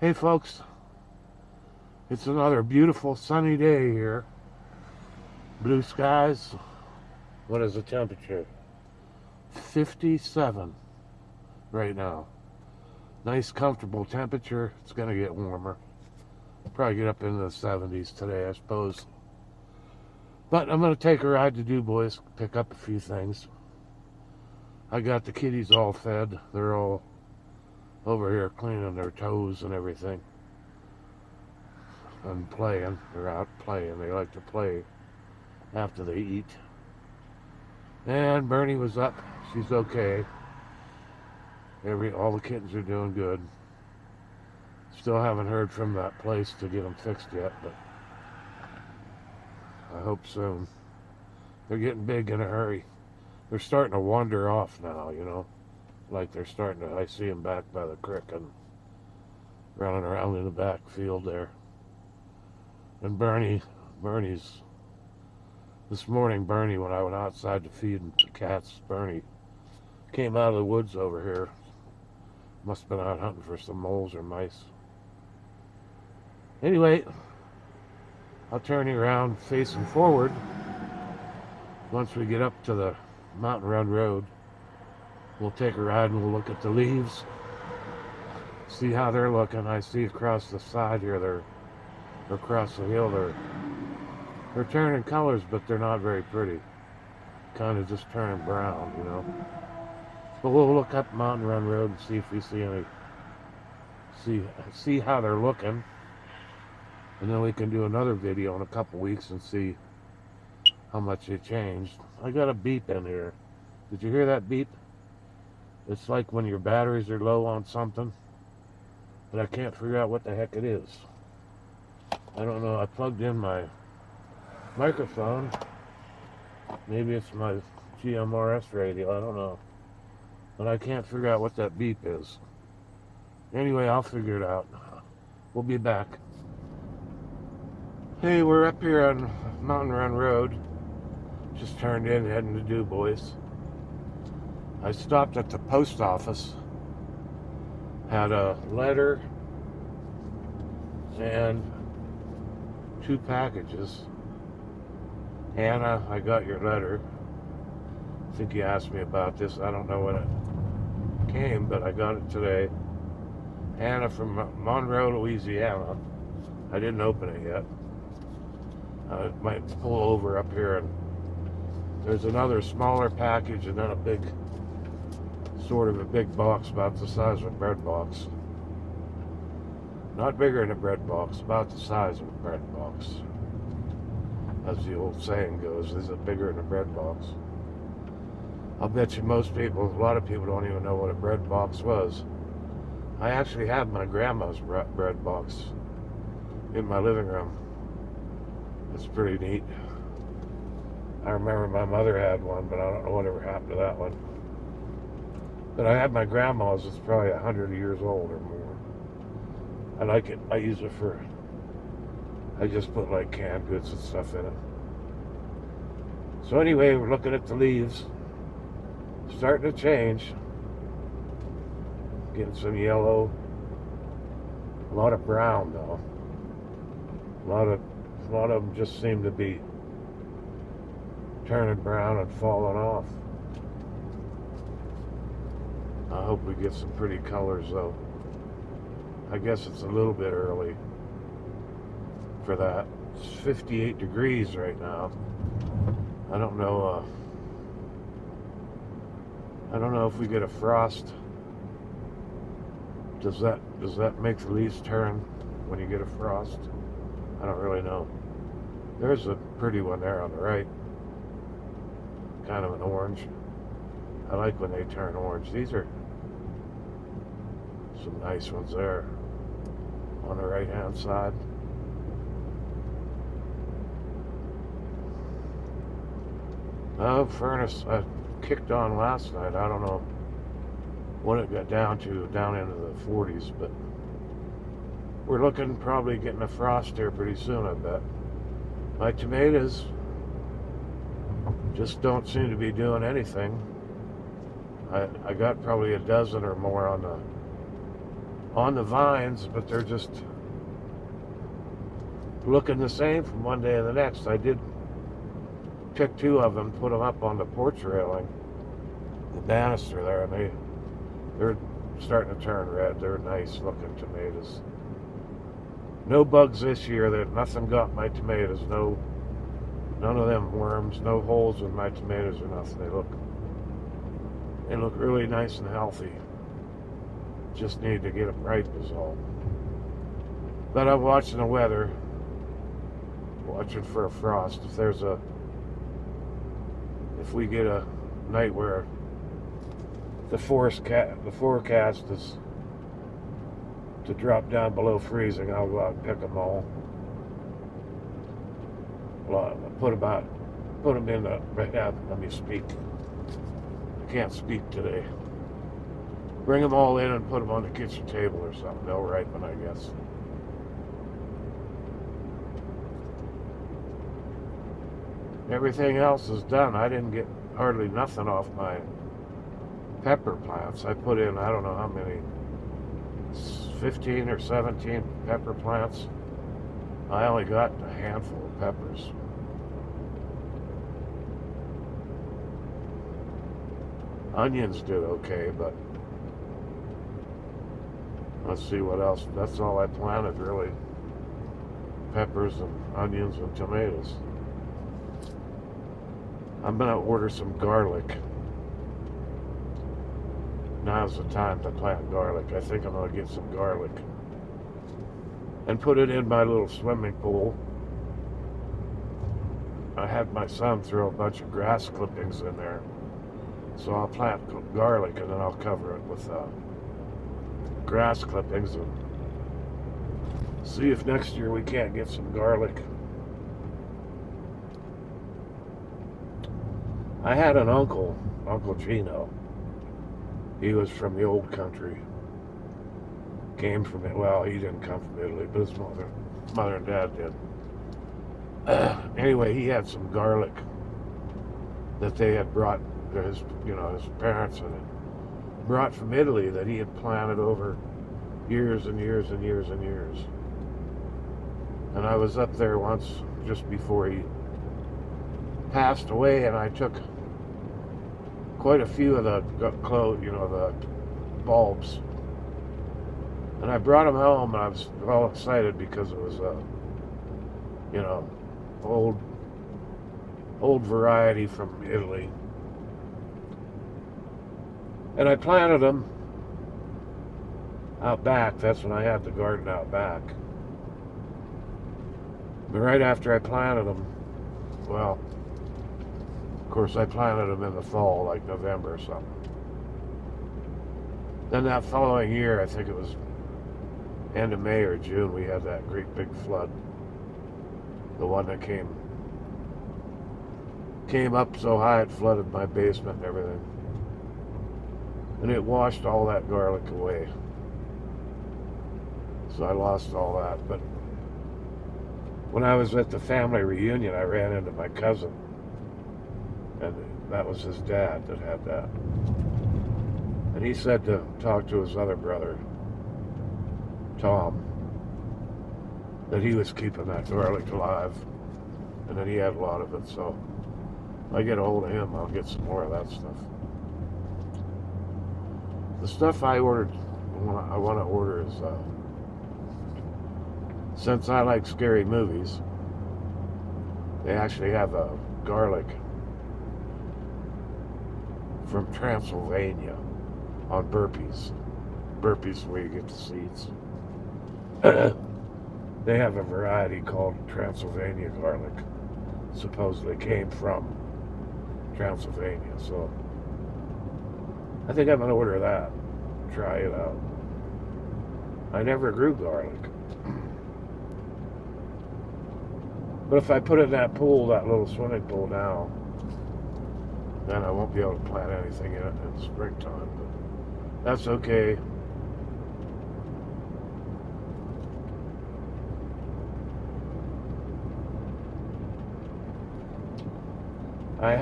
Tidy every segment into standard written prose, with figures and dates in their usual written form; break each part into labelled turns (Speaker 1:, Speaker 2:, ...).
Speaker 1: Hey folks, it's another beautiful sunny day here. Blue skies. What is the temperature? 57 right now. Nice comfortable temperature. It's going to get warmer. Probably get up into the 70s today, I suppose. But I'm going to take a ride to Du Bois, pick up a few things. I got the kitties all fed. They're all over here cleaning their toes and everything. And playing. They're out playing. They like to play after they eat. And Bernie was up. She's okay. All the kittens are doing good. Still haven't heard from that place to get them fixed yet, but I hope soon. They're getting big in a hurry. They're starting to wander off now, you know. Like they're starting to, I see them back by the creek and running around in the back field there. And this morning, Bernie, when I went outside to feed the cats, Bernie came out of the woods over here. Must have been out hunting for some moles or mice. Anyway, I'll turn you around facing forward. Once we get up to the Mountain Run Road, we'll take a ride and we'll look at the leaves, see how they're looking. I see across the side here, or across the hill, they're turning colors, but they're not very pretty. Kind of just turning brown, you know. But we'll look up Mountain Run Road and see if we see any, see how they're looking. And then we can do another video in a couple weeks and see how much they changed. I got a beep in here. Did you hear that beep? It's like when your batteries are low on something, but I can't figure out what the heck it is. I don't know. I plugged in my microphone. Maybe it's my GMRS radio. I don't know. But I can't figure out what that beep is. Anyway, I'll figure it out. We'll be back. Hey, we're up here on Mountain Run Road. Just turned in, heading to Du Bois. I stopped at the post office. Had a letter and 2 packages. Hannah, I got your letter. I think you asked me about this. I don't know when it came, but I got it today. Hannah from Monroe, Louisiana. I didn't open it yet. I might pull over up here, and there's another smaller package, and then a big, sort of a big box about the size of a bread box. Not bigger than a bread box, about the size of a bread box. As the old saying goes, is it bigger than a bread box? I'll bet you most people, a lot of people don't even know what a bread box was. I actually have my grandma's bread box in my living room. It's pretty neat. I remember my mother had one, but I don't know whatever happened to that one. But I have my grandma's. It's probably 100 years old or more. I like it. I use it for, I just put like canned goods and stuff in it. So anyway, we're looking at the leaves. Starting to change. Getting some yellow. A lot of brown though. A lot of them just seem to be turning brown and falling off. I hope we get some pretty colors though. I guess it's a little bit early for that. It's 58 degrees right now. I don't know if we get a frost. Does that make the leaves turn when you get a frost? I don't really know. There's a pretty one there on the right. Kind of an orange. I like when they turn orange. These are some nice ones there on the right hand side. Oh, furnace I kicked on last night. I don't know what it got down into the 40s, but we're looking probably getting a frost here pretty soon, I bet. My tomatoes just don't seem to be doing anything. I got probably a dozen or more on on the vines, but they're just looking the same from one day to the next. I did pick 2 of them, put them up on the porch railing, the banister there, and they're starting to turn red. They're nice looking tomatoes. No bugs this year. Nothing got my tomatoes. None of them worms. No holes in my tomatoes or nothing. They look really nice and healthy. Just need to get them ripe is all. But I'm watching the weather, watching for a frost. If we get a night where the forecast is to drop down below freezing, I'll go out and pick them all. Put them in the. Let me speak. I can't speak today. Bring them all in and put them on the kitchen table or something. They'll ripen, I guess. Everything else is done. I didn't get hardly nothing off my pepper plants. I put in, I don't know how many, 15 or 17 pepper plants. I only got a handful of peppers. Onions did okay, but let's see what else. That's all I planted, really. Peppers and onions and tomatoes. I'm going to order some garlic. Now's the time to plant garlic. I think I'm going to get some garlic and put it in my little swimming pool. I had my son throw a bunch of grass clippings in there. So I'll plant garlic and then I'll cover it with grass clippings and see if next year we can't get some garlic. I had an uncle, Uncle Gino. He was from the old country. Came from it. Well, he didn't come from Italy, but his mother and dad did. Anyway, he had some garlic that they had brought. His parents had brought from Italy that he had planted over years and years and years and years. And I was up there once just before he passed away, and I took quite a few of the the bulbs, and I brought them home, and I was all excited because it was old variety from Italy. And I planted them out back. That's when I had the garden out back. But right after I planted them, well, of course I planted them in the fall, like November or something. Then that following year, I think it was end of May or June, we had that great big flood. The one that came up so high it flooded my basement and everything. And it washed all that garlic away. So I lost all that. But when I was at the family reunion, I ran into my cousin. And that was his dad that had that. And he said to talk to his other brother, Tom, that he was keeping that garlic alive. And that he had a lot of it. So if I get a hold of him, I'll get some more of that stuff. The stuff I want to order is, since I like scary movies, they actually have a garlic from Transylvania on Burpees. Burpees where you get the seeds. They have a variety called Transylvania garlic. Supposedly came from Transylvania, so I think I'm going to order that. Try it out. I never grew garlic. But if I put it in that pool, that little swimming pool now, then I won't be able to plant anything in it in springtime. But that's okay. I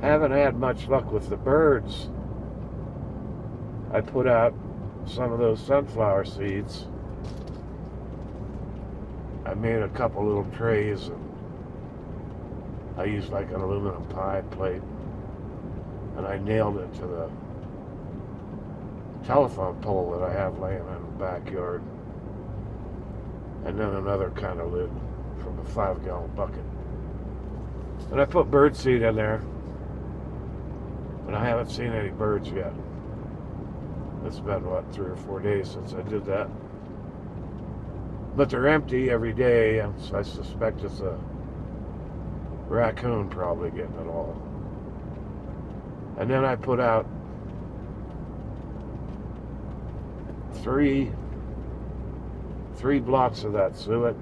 Speaker 1: haven't had much luck with the birds. I put out some of those sunflower seeds. I made a couple little trays, and I used like an aluminum pie plate, and I nailed it to the telephone pole that I have laying in the backyard, and then another kind of lid from a 5-gallon bucket. And I put birdseed in there, but I haven't seen any birds yet. It's been, what, 3 or 4 days since I did that. But they're empty every day, and so I suspect it's a raccoon probably getting it all. And then I put out three blocks of that suet,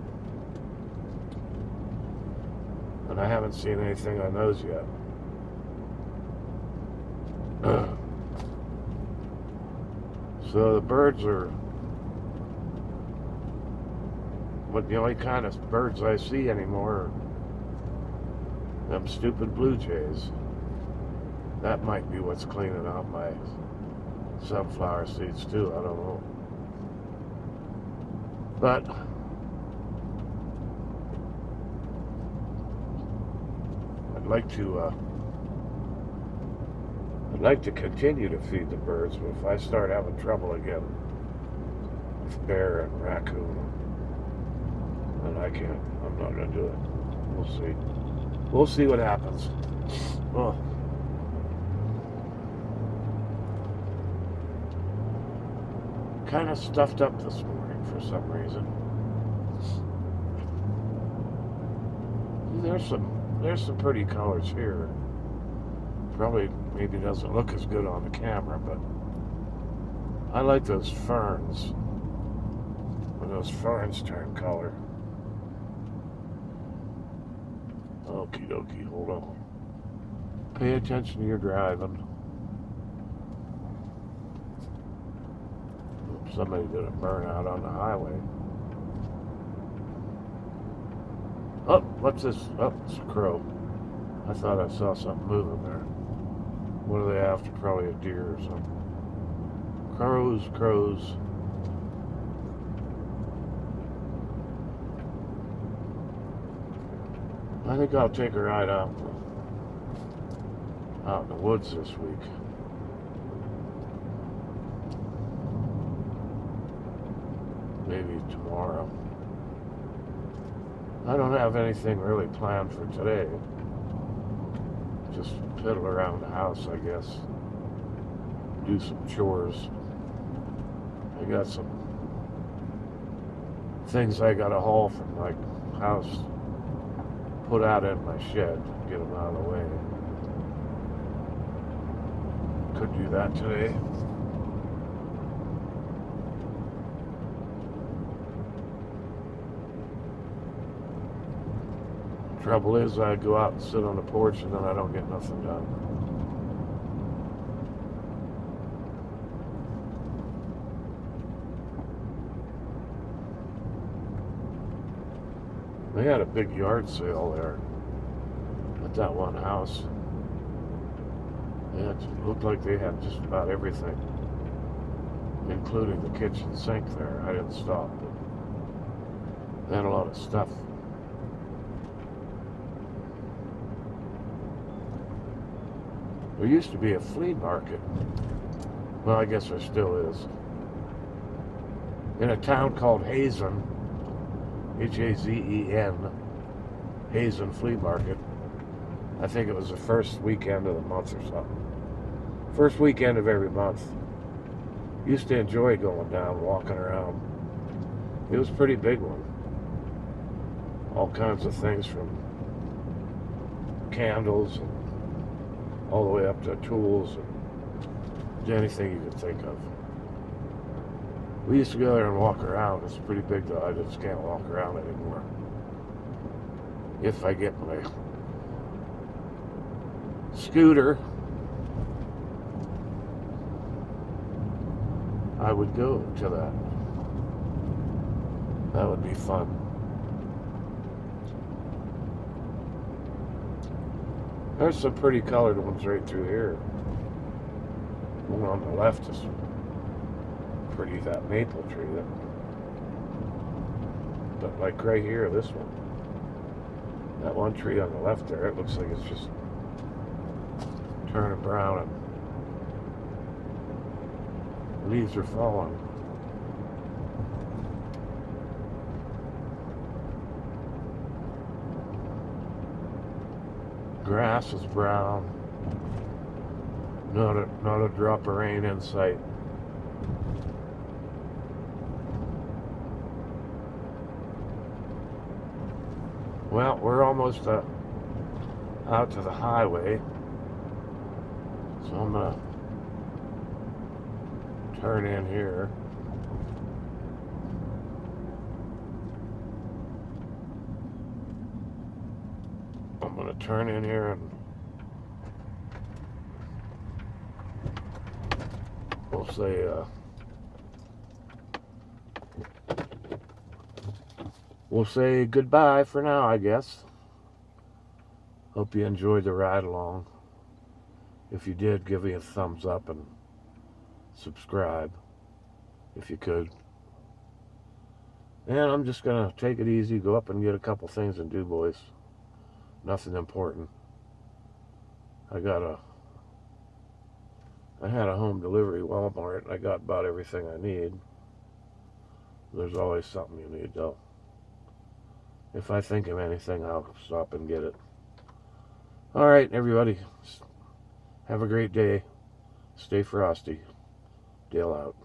Speaker 1: and I haven't seen anything on those yet. So the birds are, but the only kind of birds I see anymore are them stupid blue jays. That might be what's cleaning out my sunflower seeds too, I don't know. But I'd like to continue to feed the birds, but if I start having trouble again with bear and raccoon, then I'm not gonna do it. We'll see. We'll see what happens. Oh. Kind of stuffed up this morning for some reason. There's some pretty colors here. Probably maybe doesn't look as good on the camera, but I like those ferns. When those ferns turn color. Okie dokie, hold on. Pay attention to your driving. Somebody did a burnout on the highway. Oh, what's this? Oh, it's a crow. I thought I saw something moving there. What are they after? Probably a deer or something. Crows. I think I'll take a ride out in the woods this week. Maybe tomorrow. I don't have anything really planned for today. Just piddle around the house, I guess. Do some chores. I got some things I got to haul from my house, put out in my shed, get them out of the way. Could do that today. Trouble is, I go out and sit on the porch and then I don't get nothing done. They had a big yard sale there at that one house. Yeah, it looked like they had just about everything, including the kitchen sink there. I didn't stop, but they had a lot of stuff. There used to be a flea market. Well, I guess there still is. In a town called Hazen, Hazen, Hazen Flea Market. I think it was the first weekend of the month or something. First weekend of every month. Used to enjoy going down, walking around. It was a pretty big one. All kinds of things from candles and all the way up to tools and anything you could think of. We used to go there and walk around. It's pretty big though. I just can't walk around anymore. If I get my scooter, I would go to that. That would be fun. There's some pretty colored ones right through here. One on the left is pretty, that maple tree. But like right here, this one. That one tree on the left there, it looks like it's just turning brown and leaves are falling. Grass is brown. Not a drop of rain in sight. Well, we're almost out to the highway, so I'm gonna turn in here. I'm gonna turn in here and we'll say goodbye for now, I guess. Hope you enjoyed the ride along. If you did, give me a thumbs up and subscribe if you could. And I'm just gonna take it easy, go up and get a couple things in Du Bois. Nothing important. I had a home delivery Walmart and I got about everything I need. There's always something you need though. If I think of anything, I'll stop and get it. All right, everybody. Have a great day. Stay frosty. Dale out.